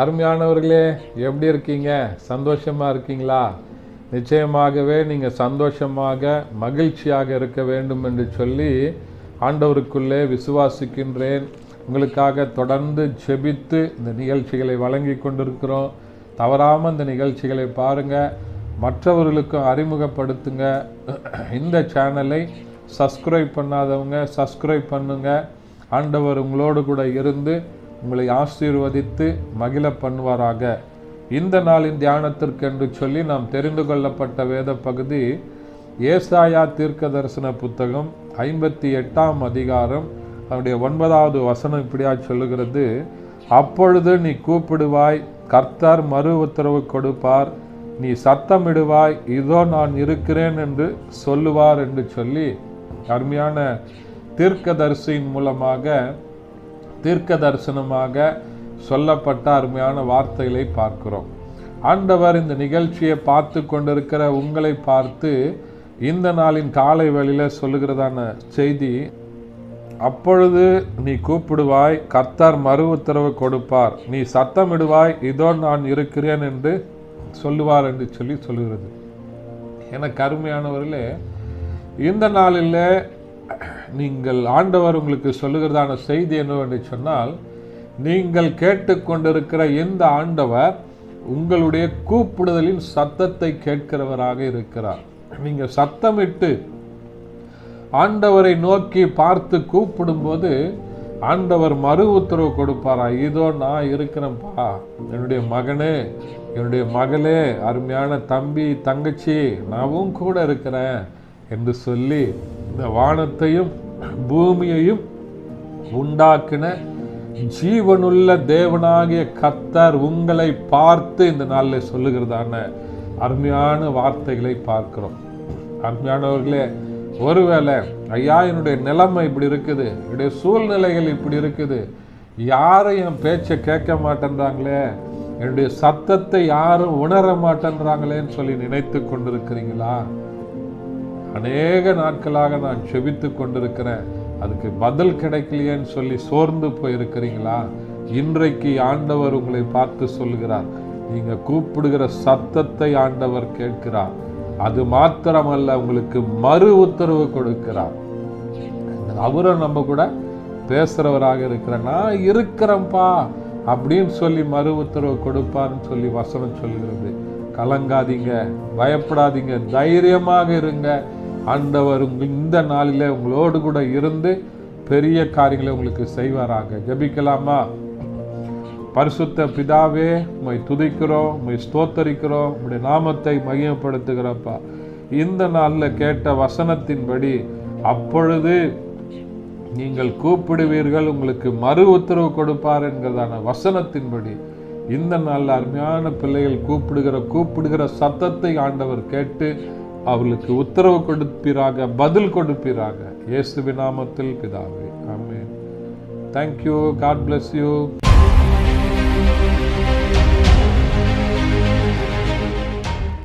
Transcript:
அருமையானவர்களே, எப்படி இருக்கீங்க? சந்தோஷமாக இருக்கீங்களா? நிச்சயமாகவே நீங்கள் சந்தோஷமாக மகிழ்ச்சியாக இருக்க வேண்டும் என்று சொல்லி ஆண்டவருக்குள்ளே விசுவாசிக்கின்றேன். உங்களுக்காக தொடர்ந்து ஜெபித்து இந்த நிகழ்ச்சிகளை வழங்கி கொண்டிருக்கிறோம். தவறாமல் இந்த நிகழ்ச்சிகளை பாருங்கள், மற்றவர்களுக்கும் அறிமுகப்படுத்துங்க. இந்த சேனலை சப்ஸ்கிரைப் பண்ணாதவங்க சப்ஸ்கிரைப் பண்ணுங்கள். ஆண்டவர் உங்களோடு கூட இருந்து உங்களை ஆசீர்வதித்து மகிழ பண்ணுவாராக. இந்த நாளின் தியானத்திற்கென்று சொல்லி நாம் தெரிந்து கொள்ளப்பட்ட வேத பகுதி ஏசாயா தீர்க்க தரிசன புத்தகம் 58ஆம் அதிகாரம் அவருடைய 9வது வசனம் இப்படியா சொல்லுகிறது: அப்பொழுது நீ கூப்பிடுவாய், கர்த்தர் மறு உத்தரவு கொடுப்பார், நீ சத்தமிடுவாய், இதோ நான் இருக்கிறேன் என்று சொல்லுவார் என்று சொல்லி அருமையான தீர்க்கதரிசியின் மூலமாக தீர்க்க தரிசனமாக சொல்லப்பட்ட அருமையான வார்த்தைகளை பார்க்கிறோம். ஆண்டவர் இந்த நிகழ்ச்சியை பார்த்து கொண்டிருக்கிற உங்களை பார்த்து இந்த நாளின் காலை வேளையில் சொல்லுகிறதான செய்தி, அப்பொழுது நீ கூப்பிடுவாய், கர்த்தர் மறு உத்தரவு கொடுப்பார், நீ சத்தமிடுவாய், இதோ நான் இருக்கிறேன் என்று சொல்லுவார் என்று சொல்லி சொல்லுகிறது. எனக்கு அருமையானவர்களே, இந்த நாளில் நீங்கள் ஆண்டவர் உங்களுக்கு சொல்லுகிறதான செய்தி என்னவென்று சொன்னால், நீங்கள் கேட்டுக்கொண்டிருக்கிற இந்த ஆண்டவர் உங்களுடைய கூப்பிடுதலின் சத்தத்தை கேட்கிறவராக இருக்கிறார். நீங்கள் சத்தமிட்டு ஆண்டவரை நோக்கி பார்த்து கூப்பிடும்போது ஆண்டவர் மறு உத்தரவு கொடுப்பாரா, இதோ நான் இருக்கிறேன்ப்பா, என்னுடைய மகனே, என்னுடைய மகளே, அருமையான தம்பி தங்கச்சி, நானும் கூட இருக்கிறேன் என்று சொல்லி இந்த வானத்தையும் பூமியையும் உண்டாக்கின ஜீவனுள்ள தேவனாகிய கர்த்தர் உங்களை பார்த்து இந்த நாளில் சொல்லுகிறதான அருமையான வார்த்தைகளை பார்க்கிறோம். அருமையானவர்களே, ஒருவேளை ஐயா என்னுடைய நிலைமை இப்படி இருக்குது, என்னுடைய சூழ்நிலைகள் இப்படி இருக்குது, யாரும் என் பேச்சை கேட்க மாட்டேன்றாங்களே, என்னுடைய சத்தத்தை யாரும் உணர மாட்டேன்றாங்களேன்னு சொல்லி நினைத்து கொண்டிருக்கிறீங்களா? அநேக நாட்களாக நான் செபித்து கொண்டிருக்கிறேன், அதுக்கு பதில் கிடைக்கலையேன்னு சொல்லி சோர்ந்து போயிருக்கிறீங்களா? இன்றைக்கு ஆண்டவர் உங்களை பார்த்து சொல்லுகிறார், நீங்க கூப்பிடுகிற சத்தத்தை ஆண்டவர் கேட்கிறார். அது மாத்திரமல்ல, உங்களுக்கு மறு உத்தரவு கொடுக்கிறார். அவரும் நம்ம கூட பேசுறவராக இருக்கிறார். நான் இருக்கிறேன்ப்பா அப்படின்னு சொல்லி மறு உத்தரவு கொடுப்பார்னு சொல்லி வசனம் சொல்லுகிறது. கலங்காதீங்க, பயப்படாதீங்க, தைரியமாக இருங்க. ஆண்டவர் இந்த நாளிலே உங்களோடு கூட இருந்து பெரிய காரியங்களை உங்களுக்கு செய்வாராக. ஜெபிக்கலாமா? பரிசுத்த பிதாவே, உம்மை துதிக்கிறோம், உம்மை ஸ்தோத்தரிக்கிறோம், உம்முடைய நாமத்தை மகிமைப்படுத்துகிறப்பா. இந்த நாளில் கேட்ட வசனத்தின்படி அப்பொழுது நீங்கள் கூப்பிடுவீர்கள், உங்களுக்கு மறு உத்தரவு கொடுப்பார் என்கிறதான வசனத்தின்படி இந்த நாளில் அருமையான பிள்ளைகள் கூப்பிடுகிற சத்தத்தை ஆண்டவர் கேட்டு அவர்களுக்கு உத்தரவு கொடுப்பீராக, பதில் கொடுப்பீராக. இயேசுவின் நாமத்தில் பிதாவே, ஆமென். Thank you. God bless you.